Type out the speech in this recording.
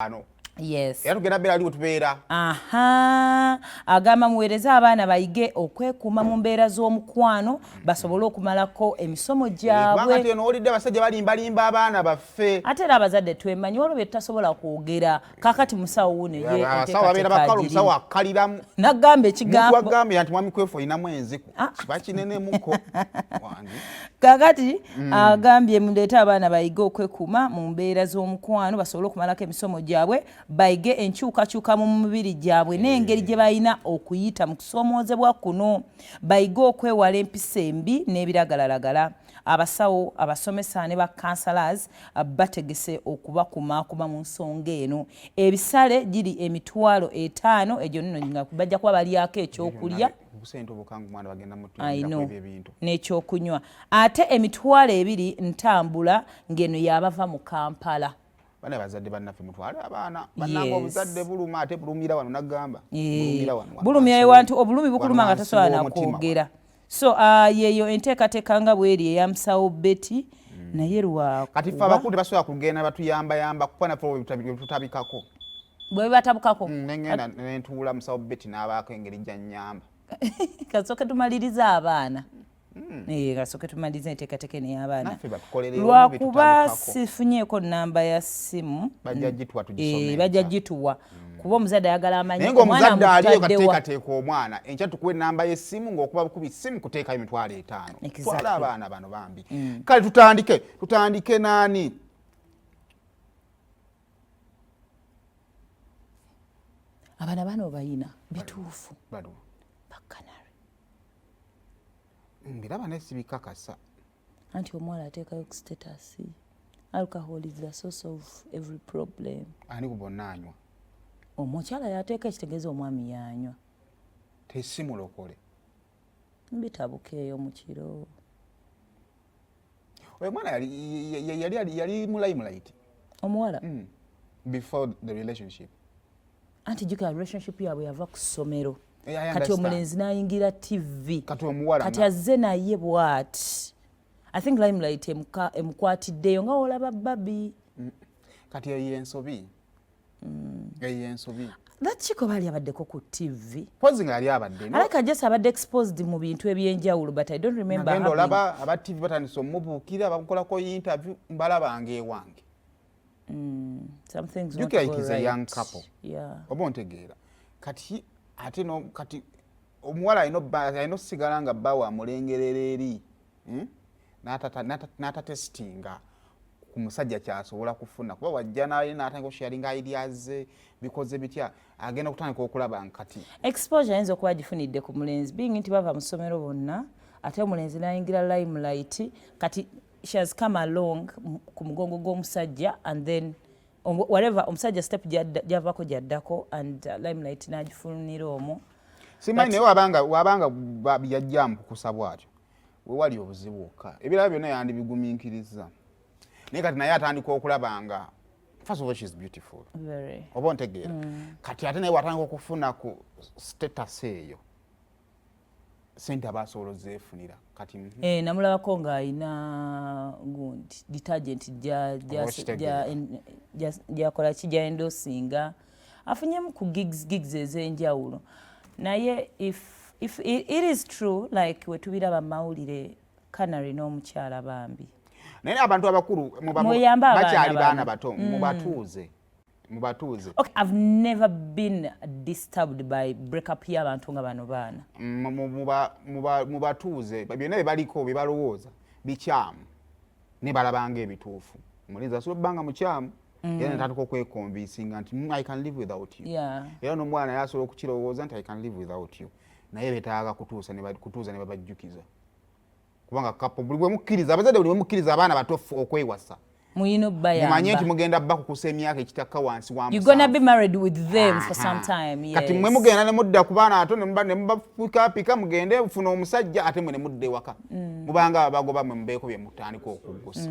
ano. Yes. Era tugenda bera ali kutubeera. Aha. Agamba muweereza abaana bayige okwekuuma mu mbeera z'omukwano basobole okumalako emisomo gyabwe. Kubanga teno olidde abasajja balimbalimba abaana baffe. Ate era abazadde twemanyi olwo bye tutasobola kwogera. Kakati musawo wuune ye abasawo babeera bakalu musawo akkaliramu. Nagamba ekigambo. Muntu agambye nti mwami kwefu olinamu enziku. Kiba kinenemuko. Kakati agambye muleete abaana bayige okwekuuma mu mbeera z'omukwano basobole okumalako emisomo gyabwe. Bayige enkyukakyuka mu mubiri gyabwe n'engeri gye balina okuyita mu kusomoozebwa kuno. Bayige okwewala empisa embi n'ebiragalalagala. Abasawo abasomesa ne bakansalaz bategese okubakumaakuma mu nsonga eno. Ebisale giri emitwalo 5 egyo nno nga bajja kuba balyako ekyokulya n'ekyokunywa. Ate emitwalo 2 ntambula ng'eno yabava mu Kampala. Bana bazadde bannaffe mutwale abaana bannanga obuzadde buluma ate bulumira wano nagamba bulumira ewantu obulumi bukuluma nga tasobola nakwogera. So yeyo enteekateeka nga bweri eyamusawo Betty naye lwakuba kati ffe abakulu tebasobola kugenda batuyambayamba kuba naffe tutabikako bwe batabukako nengenda nentuula musawo Betty n'abaako engeri gya nnyamba kasooke tumaliriza abaana. Kasooke tumalize enteekateeka n'ey'abaana lwakuba sifunyeeko nnamba ya ssimu bajja gituwa kuba omuzadde ayagala amanyi naye ng'omuzadde aliyo kateekateeka omwana enkya tukuwa ennamba y'essimu ng'okuba bukubi ssimu kuteekayo emitwalo 5 twala abaana bano bambi. Kale tutandike naani abaana bano bayina bituufu Canary mbiraba nesibikakasa anti omuwala ateekayo ku status alcohol is the source of every problem. Ani kubonna anywa omukyala yateeka ekitegeeza omwami yanywa tesimulokole mbitabuka eyo mu kiro. Oyo mwana yali mu limelight omuwala before the relationship anti jukira relationship yabwe yava ku ssomero kati omulenzi n'ayingira TV kati azze naye bw'ati. I think limelight emukwatiddeyo nga olaba babi kati eyo ensobi Kiko bali abaddeko ku TV pozi nga yali abadde alaka just abadde exposed mu bintu ebyenjawulo but I don't remember having olaba aba TV batandise omubuukira bamukolako interview mbalabanga ewange some things not like he's a young couple oba ontegeera kati ate no kati omuwala ayino sigala nga bba wamulengerera eri n'ata testinga ku musajja kyasobola kufuna kuba wajja naye n'atandika okusharinga ideas bikoze bitya agenda kutandika okulaba nkati exposure ayinza okuba gifunidde ku mulenzi being nti bava mu ssomero bonna ate omulenzi n'ayingira limelight kati she has come along ku mugongo gw'omusajja and then whatever omusajja step gyavako gyaddako and limelight n'agifunira omwo. Simanyi naye wabanga yajja mpukusa bwatyo wewali obuzibu okka ebirala byonna yandibigumiikiriza naye kati naye atandika okulabanga first of all she's beautiful oba ontegeera kati ate naye watandika okufuna ku status eyo sente abasobola zeefunira kati namulabako ng'ayina gundi detergent gyakola ki gya endosinga afunyemu ku gigs ez'enjawulo naye if it is true like wetubiraba mawulire Canary n'omukyala bambi naye abantu abakulu bakyali baana bato mubatuuze. Okay, I've never been disturbed by breakup y'abantu nga bano baana. Mubatuuze byonna bye baliko bye balowooza bikyamu ne balabanga ebituufu omulenzi asobola obbanga mukyamu era netandika okwekonvinsinga nti I can live without you era n'omwana yasobola okukirowooza nti I can live without you naye beetaaga kutuusa ne babajjukiza kubanga kapo buli bwe mukkiriza abazadde buli bwe mukkiriza abaana bato okwewasa mumanye nti mugenda bakukusa emyaka ekitaka wansi wa you're gonna be married with them for some time. Kati mwe mugenda ne mudda ku baana ato ne mubapika mugende ufuna omusajja ate mwe ne mudda ewaka mubanga abagoba mwe mubeeko bye mutandika okuggusa